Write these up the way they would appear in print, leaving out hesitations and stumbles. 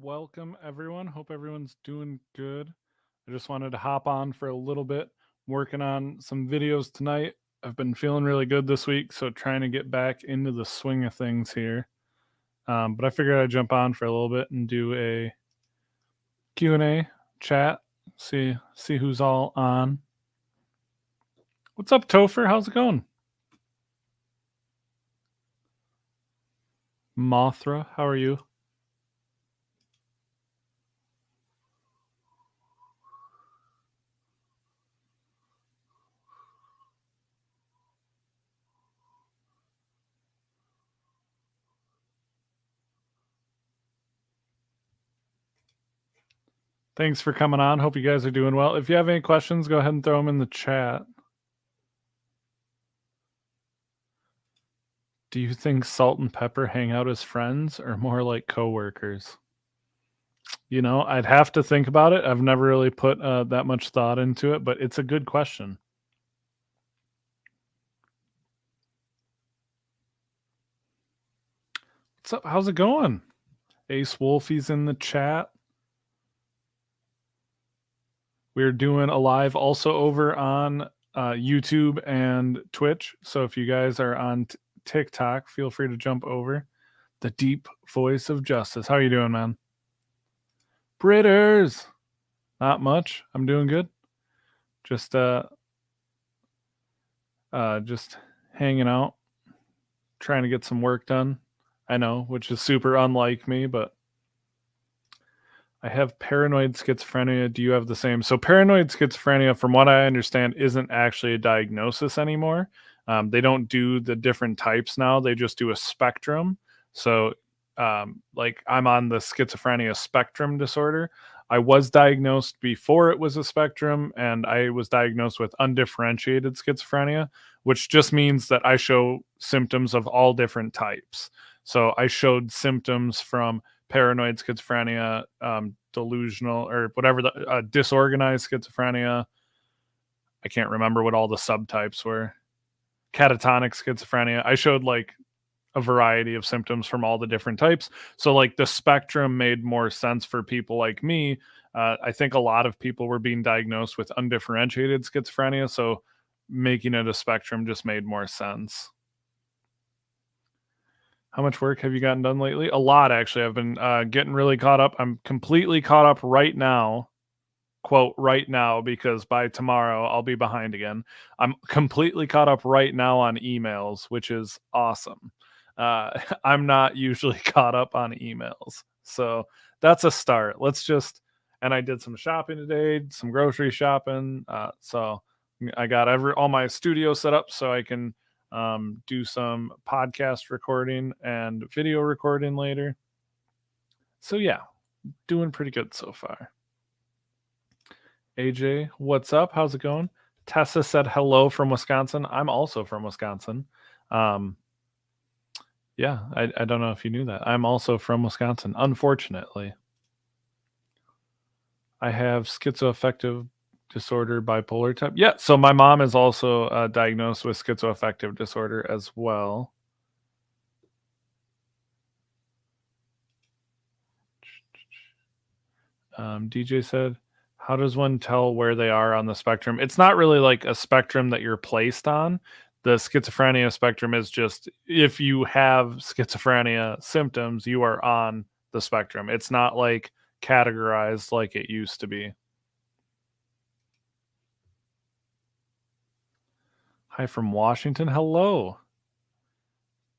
Welcome, everyone. Hope everyone's doing good. I just wanted to hop on for a little bit. I'm working on some videos tonight. I've been feeling really good this week, so trying to get back into the swing of things here. But I figured I'd jump on for a little bit and do a Q&A chat, see who's all on. What's up, Topher? How's it going? Mothra, how are you? Thanks for coming on. Hope you guys are doing well. If you have any questions, go ahead and throw them in the chat. Do you think Salt and Pepper hang out as friends or more like coworkers? I'd have to think about it. I've never really put that much thought into it, but it's a good question. What's up? How's it going? Ace Wolfie's in the chat. We're doing a live also over on YouTube and Twitch. So if you guys are on TikTok, feel free to jump over. The deep voice of justice. How are you doing, man? Britters. Not much. I'm doing good. Just hanging out, trying to get some work done. I know, which is super unlike me, but I have paranoid schizophrenia. Do you have the same? So paranoid schizophrenia, from what I understand, isn't actually a diagnosis anymore. They don't do the different types now. They just do a spectrum. So like I'm on the schizophrenia spectrum disorder. I was diagnosed before it was a spectrum, and I was diagnosed with undifferentiated schizophrenia, which just means that I show symptoms of all different types. So I showed symptoms from paranoid schizophrenia, delusional, or whatever, the disorganized schizophrenia. I can't remember what all the subtypes were. Catatonic schizophrenia. I showed like a variety of symptoms from all the different types. So like the spectrum made more sense for people like me. I think a lot of people were being diagnosed with undifferentiated schizophrenia. So making it a spectrum just made more sense. How much work have you gotten done lately? A lot, actually. I've been getting really caught up. I'm completely caught up right now. Quote, right now, because by tomorrow I'll be behind again. I'm completely caught up right now on emails, which is awesome. I'm not usually caught up on emails. So that's a start. And I did some shopping today, some grocery shopping. So I got all my studio set up so I can do some podcast recording and video recording later. So yeah, doing pretty good so far. AJ, what's up? How's it going? Tessa said hello from Wisconsin. I'm also from Wisconsin. Yeah, I don't know if you knew that. I'm also from Wisconsin, unfortunately. I have schizoaffective disorder, bipolar type. Yeah, so my mom is also diagnosed with schizoaffective disorder as well. DJ said, how does one tell where they are on the spectrum? It's not really like a spectrum that you're placed on. The schizophrenia spectrum is just if you have schizophrenia symptoms, you are on the spectrum. It's not like categorized like it used to be. Hi from Washington. Hello.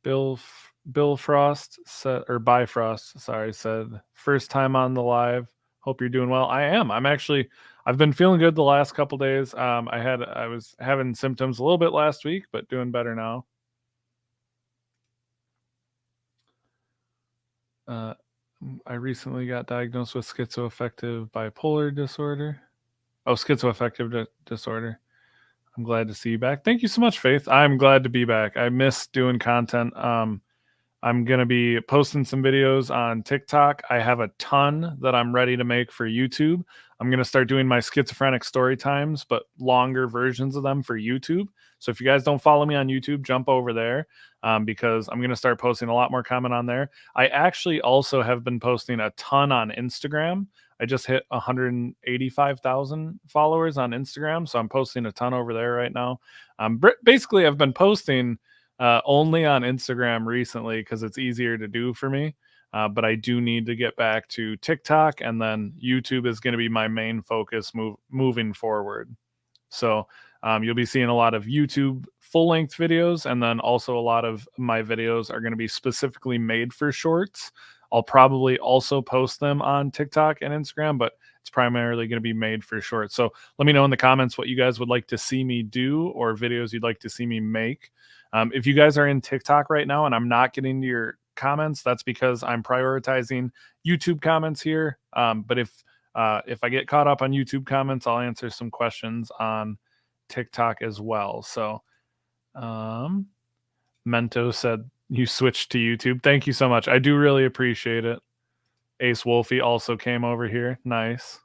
Bill Frost said, or Bifrost, sorry, said, first time on the live. Hope you're doing well. I am. I've been feeling good the last couple days. I was having symptoms a little bit last week, but doing better now. I recently got diagnosed with schizoaffective bipolar disorder. Oh, schizoaffective disorder. I'm glad to see you back. Thank you so much, Faith. I'm glad to be back. I miss doing content. I'm going to be posting some videos on TikTok. I have a ton that I'm ready to make for YouTube. I'm going to start doing my schizophrenic story times, but longer versions of them for YouTube. So if you guys don't follow me on YouTube, jump over there, because I'm going to start posting a lot more comment on there. I actually also have been posting a ton on Instagram. I just hit 185,000 followers on Instagram, so I'm posting a ton over there right now. Basically, I've been posting only on Instagram recently because it's easier to do for me. But I do need to get back to TikTok, and then YouTube is going to be my main focus moving forward. So you'll be seeing a lot of YouTube full length videos, and then also a lot of my videos are going to be specifically made for shorts. I'll probably also post them on TikTok and Instagram, but it's primarily going to be made for shorts. So let me know in the comments what you guys would like to see me do or videos you'd like to see me make. If you guys are in TikTok right now and I'm not getting to your comments, that's because I'm prioritizing YouTube comments here. But if I get caught up on YouTube comments, I'll answer some questions on TikTok as well. So, Mento said you switched to YouTube. Thank you so much. I do really appreciate it. Ace Wolfie also came over here. Nice.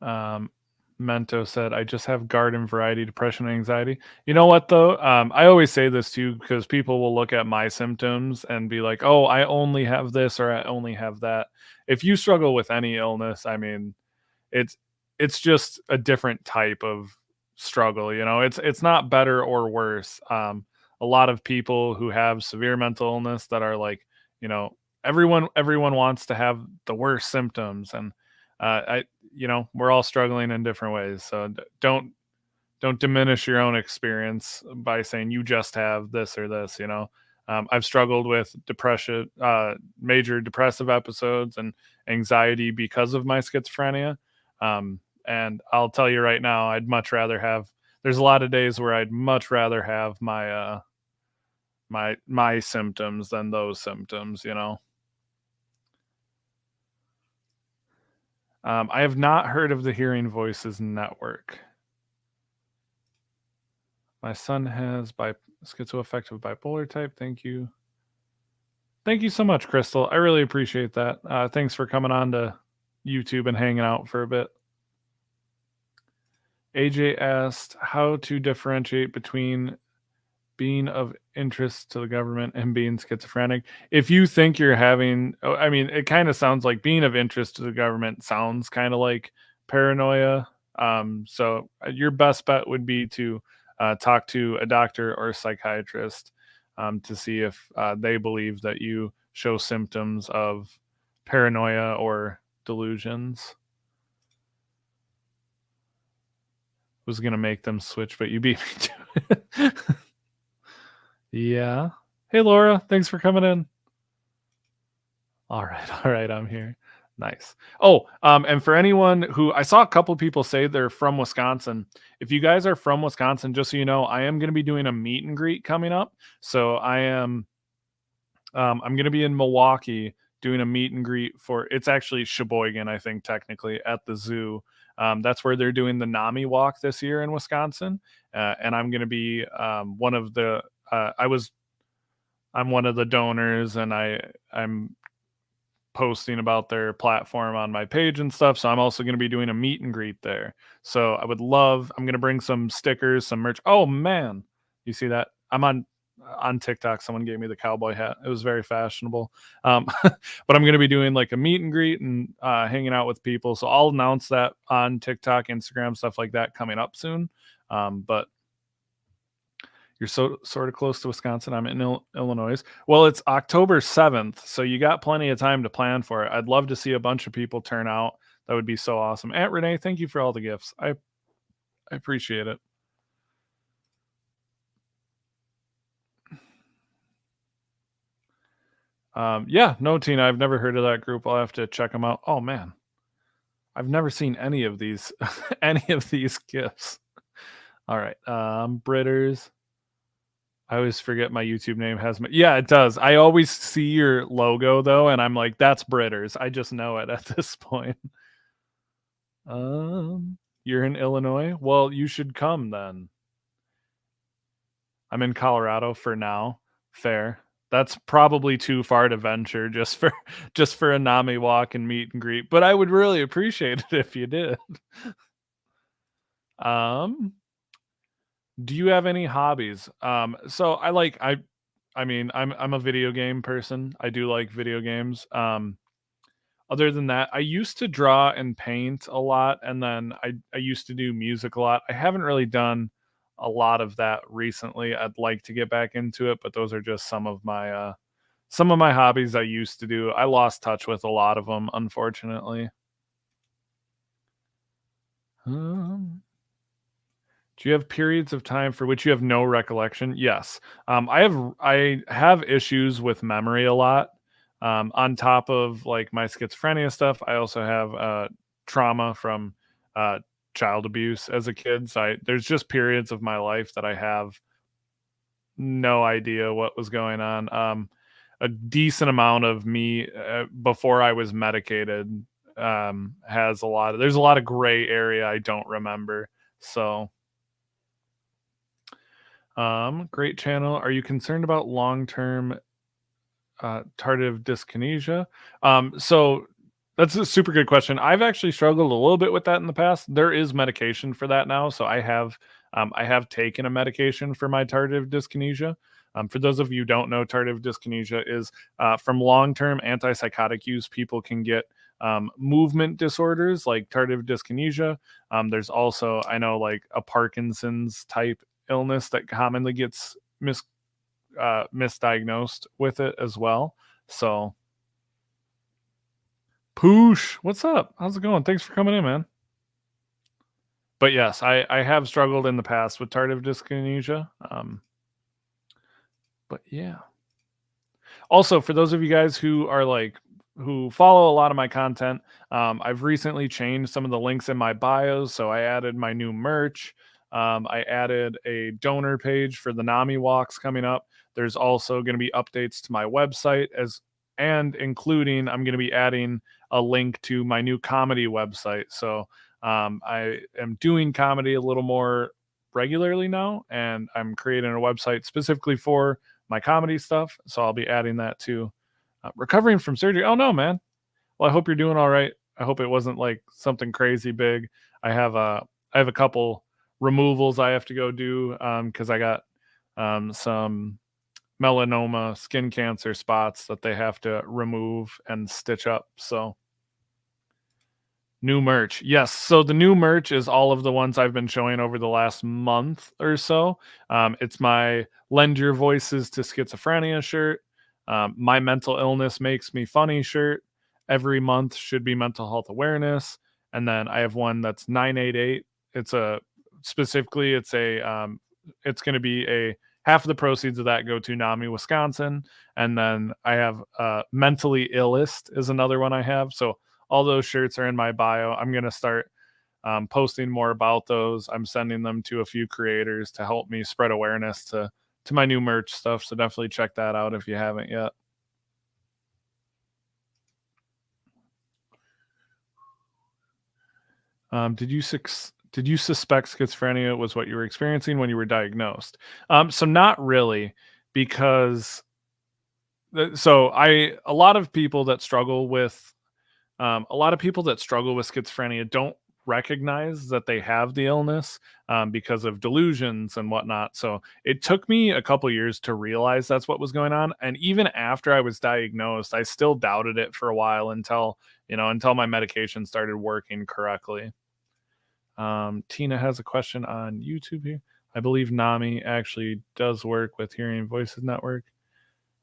Mento said, I just have garden variety depression and anxiety. You know what, though? I always say this too because people will look at my symptoms and be like, oh, I only have this or I only have that. If you struggle with any illness, I mean, it's just a different type of struggle. It's not better or worse. A lot of people who have severe mental illness that are like, you know, everyone wants to have the worst symptoms, and I we're all struggling in different ways. So don't diminish your own experience by saying you just have this or this. I've struggled with depression, major depressive episodes, and anxiety because of my schizophrenia. And I'll tell you right now, I'd much rather have. There's a lot of days where I'd much rather have my symptoms than those symptoms. I have not heard of the Hearing Voices Network. My son has schizoaffective bipolar type. Thank you. Thank you so much, Crystal. I really appreciate that. Thanks for coming on to YouTube and hanging out for a bit. AJ asked how to differentiate between being of interest to the government and being schizophrenic. If you think you're having, I mean, it kind of sounds like being of interest to the government sounds kind of like paranoia. So your best bet would be to talk to a doctor or a psychiatrist to see if they believe that you show symptoms of paranoia or delusions. Was going to make them switch, but you beat me to it. Yeah. Hey, Laura. Thanks for coming in. All right. I'm here. Nice. Oh, and for anyone who I saw a couple people say they're from Wisconsin. If you guys are from Wisconsin, just so you know, I am going to be doing a meet and greet coming up. So I'm going to be in Milwaukee doing a meet and greet it's actually Sheboygan, I think, technically, at the zoo. That's where they're doing the NAMI walk this year in Wisconsin. And I'm going to be one of the, I'm one of the donors, and I'm posting about their platform on my page and stuff. So I'm also going to be doing a meet and greet there. So I'm going to bring some stickers, some merch. Oh man, you see that? I'm on TikTok. Someone gave me the cowboy hat. It was very fashionable. But I'm going to be doing like a meet and greet and hanging out with people. So I'll announce that on TikTok, Instagram, stuff like that coming up soon. But you're sort of close to Wisconsin. I'm in Illinois. Well, it's October 7th, so you got plenty of time to plan for it. I'd love to see a bunch of people turn out. That would be so awesome. Aunt Renee, thank you for all the gifts. I appreciate it. Yeah, no, Tina, I've never heard of that group. I'll have to check them out. Oh man, I've never seen any of these gifts. All right, Britters. I always forget my YouTube name has yeah, it does. I always see your logo though, and I'm like, that's Britters. I just know it at this point. You're in Illinois? Well, you should come then. I'm in Colorado for now. Fair. That's probably too far to venture just for just for a Nami walk and meet and greet, but I would really appreciate it if you did. Um, do you have any hobbies? So I mean, I'm a video game person. I do like video games. Other than that, I used to draw and paint a lot, and then I used to do music a lot. I haven't really done a lot of that recently. I'd like to get back into it, but those are just some of my hobbies I used to do. I lost touch with a lot of them, unfortunately. Um, do you have periods of time for which you have no recollection? Yes. I have issues with memory a lot. On top of like my schizophrenia stuff, I also have trauma from uh, child abuse as a kid. So there's just periods of my life that I have no idea what was going on. A decent amount of me before I was medicated has a lot of there's a lot of gray area I don't remember. So great channel. Are you concerned about long-term tardive dyskinesia? So that's a super good question. I've actually struggled a little bit with that in the past. There is medication for that now, so I have taken a medication for my tardive dyskinesia. For those of you who don't know, tardive dyskinesia is from long-term antipsychotic use. People can get movement disorders like tardive dyskinesia. There's also I know like a Parkinson's type illness that commonly gets misdiagnosed with it as well. So, Poosh, what's up? How's it going? Thanks for coming in, man. But yes, I have struggled in the past with tardive dyskinesia. But yeah. Also, for those of you guys who are like who follow a lot of my content, I've recently changed some of the links in my bios. So I added my new merch. I added a donor page for the Nami walks coming up. There's also going to be updates to my website as and including I'm going to be adding a link to my new comedy website. So I am doing comedy a little more regularly now, and I'm creating a website specifically for my comedy stuff. So I'll be adding that too. Recovering from surgery. Oh no, man. Well, I hope you're doing all right. I hope it wasn't like something crazy big. I have a couple removals I have to go do because I got some melanoma skin cancer spots that they have to remove and stitch up. So new merch. Yes. So the new merch is all of the ones I've been showing over the last month or so. It's my Lend Your Voices to Schizophrenia shirt, My Mental Illness Makes Me Funny shirt. Every month should be mental health awareness. And then I have one that's 988. It's a specifically, it's going to be a half of the proceeds of that go to NAMI, Wisconsin. And then I have Mentally Illest is another one I have. So all those shirts are in my bio. I'm going to start posting more about those. I'm sending them to a few creators to help me spread awareness to my new merch stuff. So definitely check that out if you haven't yet. Did you suspect schizophrenia was what you were experiencing when you were diagnosed? So not really, because so I a lot of people that struggle with a lot of people that struggle with schizophrenia don't recognize that they have the illness because of delusions and whatnot. So it took me a couple years to realize that's what was going on. And even after I was diagnosed, I still doubted it for a while until my medication started working correctly. Tina has a question on YouTube here. I believe NAMI actually does work with Hearing Voices Network.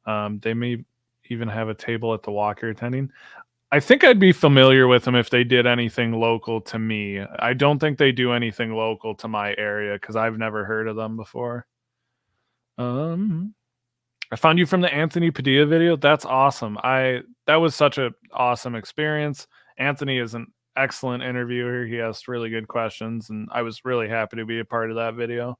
They may even have a table at the Walker attending. I think I'd be familiar with them if they did anything local to me. I don't think they do anything local to my area because I've never heard of them before. Um, I found you from the Anthony Padilla video. That's awesome. That was such an awesome experience. Anthony is an excellent interviewer. He asked really good questions, and I was really happy to be a part of that video.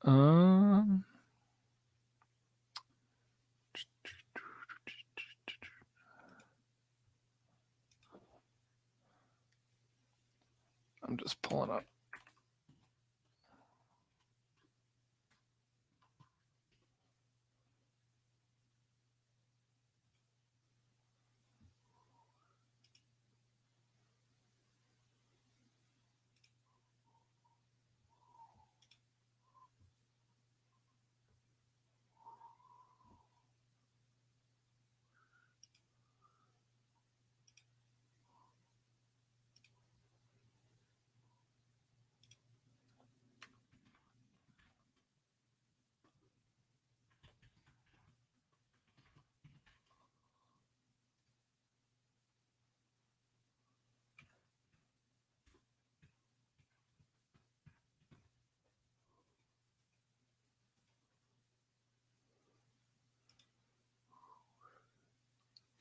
Um, I'm just pulling up.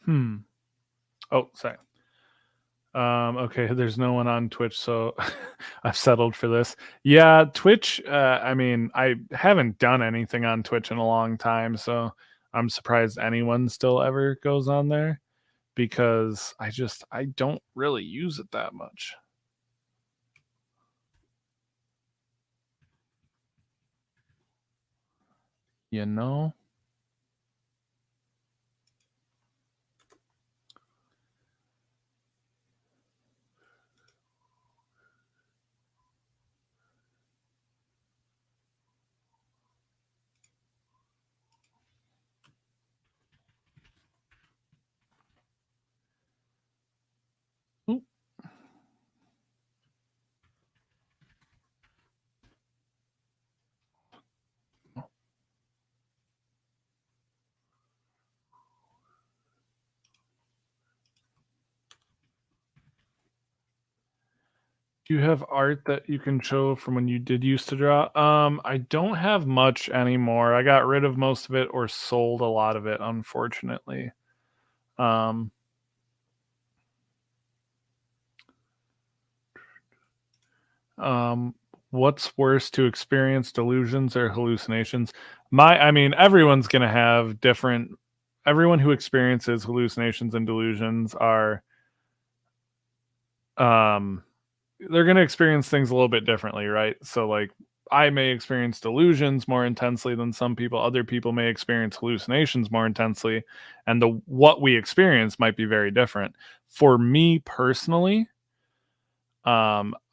Hmm. Oh, sorry. Okay, there's no one on Twitch, so I've settled for this. Yeah, Twitch, I mean, I haven't done anything on Twitch in a long time, so I'm surprised anyone still ever goes on there because I don't really use it that much. You know? Oop. Do you have art that you can show from when you did used to draw? I don't have much anymore. I got rid of most of it or sold a lot of it, unfortunately. Um, Um, what's worse to experience delusions or hallucinations? I mean, everyone's going to have different, everyone who experiences hallucinations and delusions are, um, they're going to experience things a little bit differently, right? So, like, I may experience delusions more intensely than some people. Other people may experience hallucinations more intensely, and the what we experience might be very different. For me personally,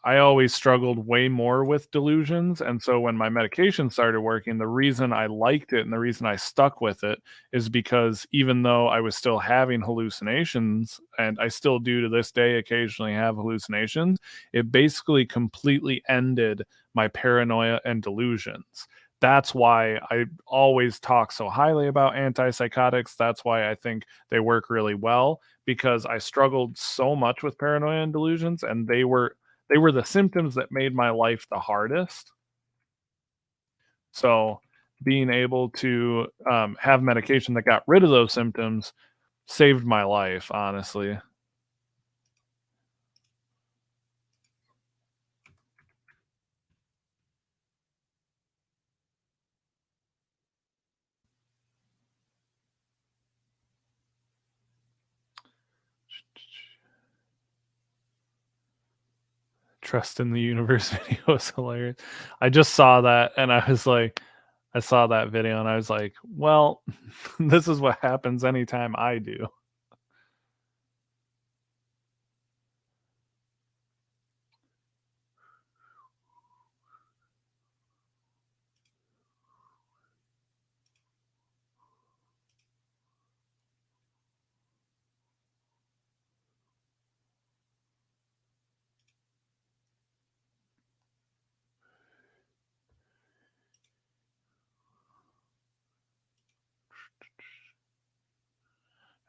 I always struggled way more with delusions, and so when my medication started working, the reason I liked it and the reason I stuck with it is because even though I was still having hallucinations, and I still do to this day occasionally have hallucinations, it basically completely ended my paranoia and delusions. That's why I always talk so highly about antipsychotics. That's why I think they work really well because I struggled so much with paranoia and delusions, and they were the symptoms that made my life the hardest. So being able to have medication that got rid of those symptoms saved my life, honestly. Trust in the universe video is hilarious. I just saw that and I was like, I saw that video and I was like, well, this is what happens anytime I do.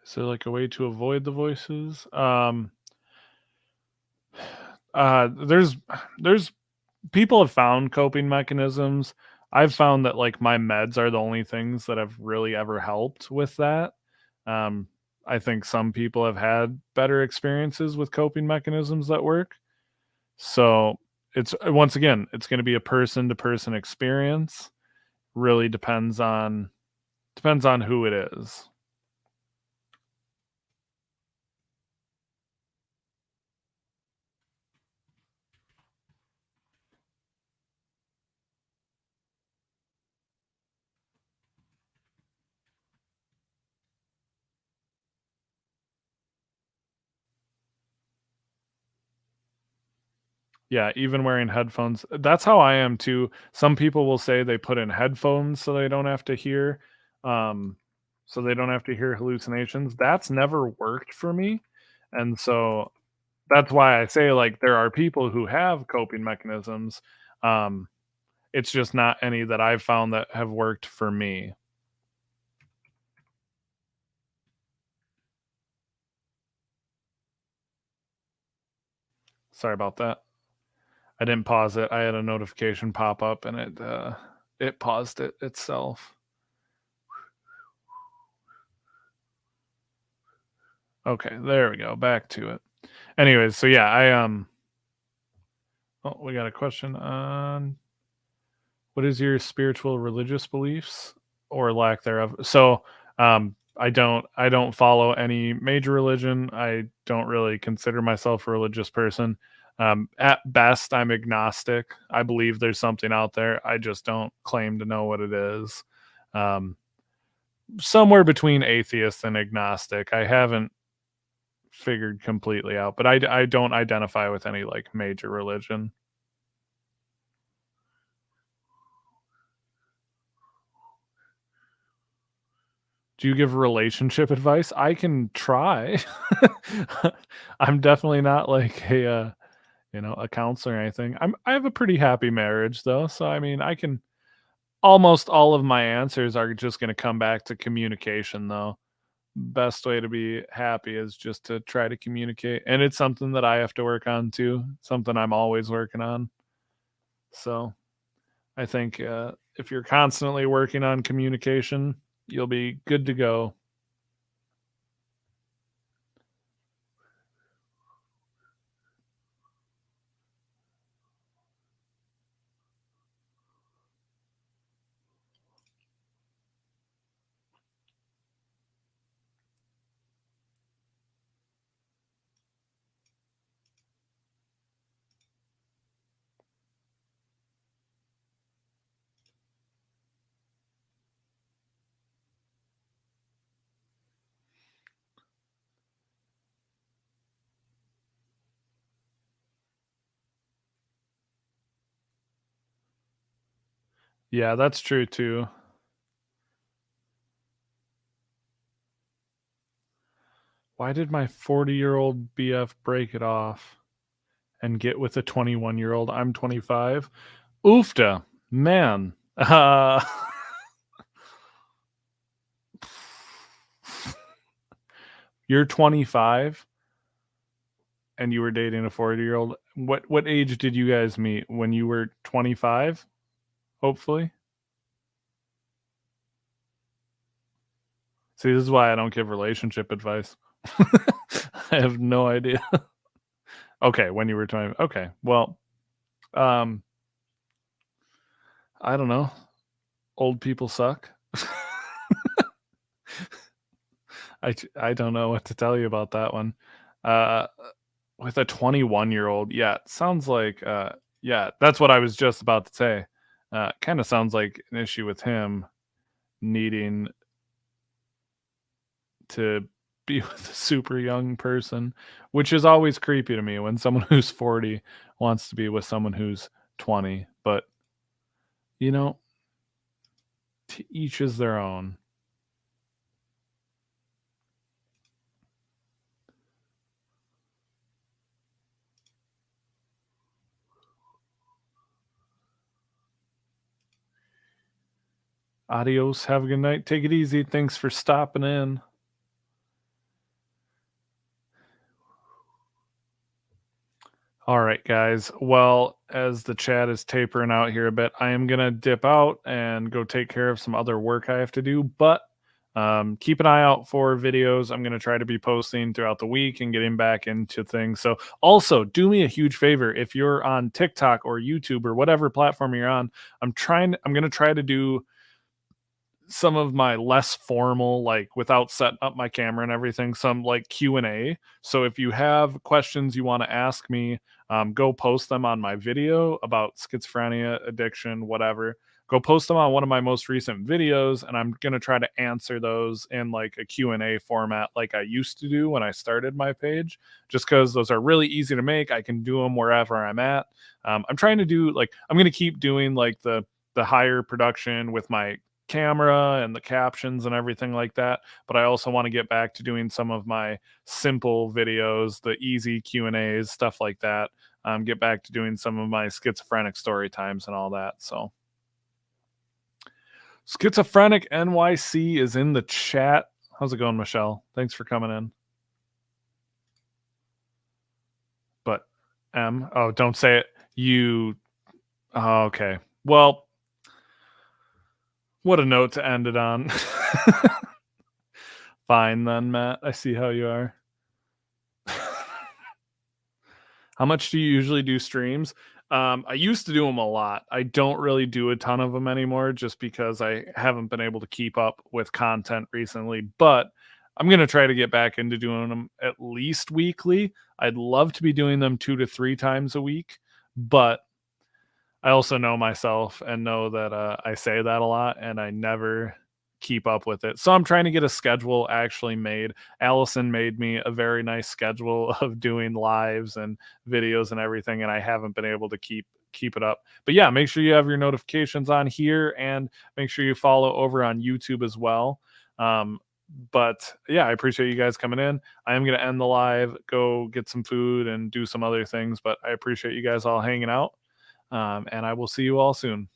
Is there like a way to avoid the voices? There's people have found coping mechanisms. I've found that like my meds are the only things that have really ever helped with that. Um, I think some people have had better experiences with coping mechanisms that work. So it's once again, it's going to be a person to person experience. Really depends on who it is. Yeah, even wearing headphones. That's how I am too. Some people will say they put in headphones so they don't have to hear, um, so they don't have to hear hallucinations. That's never worked for me, and so that's why I say like there are people who have coping mechanisms. Um, it's just not any that I've found that have worked for me. Sorry about that. I didn't pause it. I had a notification pop up and it paused it itself. Okay, there we go. Back to it. Anyways, so yeah, oh, we got a question on what is your spiritual religious beliefs or lack thereof? So, I don't follow any major religion. I don't really consider myself a religious person. At best, I'm agnostic. I believe there's something out there. I just don't claim to know what it is. Um, Somewhere between atheist and agnostic. I haven't figured completely out, but I don't identify with any like major religion. Do you give relationship advice? I can try. I'm definitely not like a counselor or anything. I have a pretty happy marriage though, so I mean, I can almost all of my answers are just going to come back to communication though. Best way to be happy is just to try to communicate, and it's something that I have to work on too. Something I'm always working on. So, I think if you're constantly working on communication, you'll be good to go. Yeah, that's true too. Why did my 40-year-old BF break it off and get with a 21-year-old? I'm 25. Oofta, man. You're 25 and you were dating a 40-year-old. What age did you guys meet? When you were 25? Hopefully. See, this is why I don't give relationship advice. I have no idea. Okay, when you were 20. Okay. Well, um I don't know. Old people suck. I don't know what to tell you about that one. Uh, with a 21-year-old, yeah, it sounds like yeah, that's what I was just about to say. Kind of sounds like an issue with him needing to be with a super young person, which is always creepy to me when someone who's 40 wants to be with someone who's 20. But you know, to each is their own. Adios. Have a good night. Take it easy. Thanks for stopping in. All right, guys. Well, as the chat is tapering out here a bit, I am going to dip out and go take care of some other work I have to do. But keep an eye out for videos. I'm going to try to be posting throughout the week and getting back into things. So, also, do me a huge favor if you're on TikTok or YouTube or whatever platform you're on. I'm going to try to do some of my less formal, like without setting up my camera and everything, some like Q&A. So if you have questions you want to ask me, go post them on my video about schizophrenia, addiction, whatever. Go post them on one of my most recent videos, and I'm going to try to answer those in like a Q&A format like I used to do when I started my page, just because those are really easy to make. I can do them wherever I'm at. I'm trying to do like, I'm going to keep doing like the higher production with my camera and the captions and everything like that, but I also want to get back to doing some of my simple videos, the easy Q&As, stuff like that. Get back to doing some of my schizophrenic story times and all that. So schizophrenic NYC is in the chat. How's it going, Michelle? Thanks for coming in. But oh, don't say it. You oh, okay. Well, what a note to end it on. Fine then, Matt. I see how you are. How much do you usually do streams? I used to do them a lot. I don't really do a ton of them anymore just because I haven't been able to keep up with content recently, but I'm going to try to get back into doing them at least weekly. I'd love to be doing them 2 to 3 times a week, but I also know myself and know that I say that a lot and I never keep up with it. So I'm trying to get a schedule actually made. Allison made me a very nice schedule of doing lives and videos and everything, and I haven't been able to keep it up. But yeah, make sure you have your notifications on here and make sure you follow over on YouTube as well. Um, but yeah, I appreciate you guys coming in. I am going to end the live, go get some food and do some other things, but I appreciate you guys all hanging out. And I will see you all soon.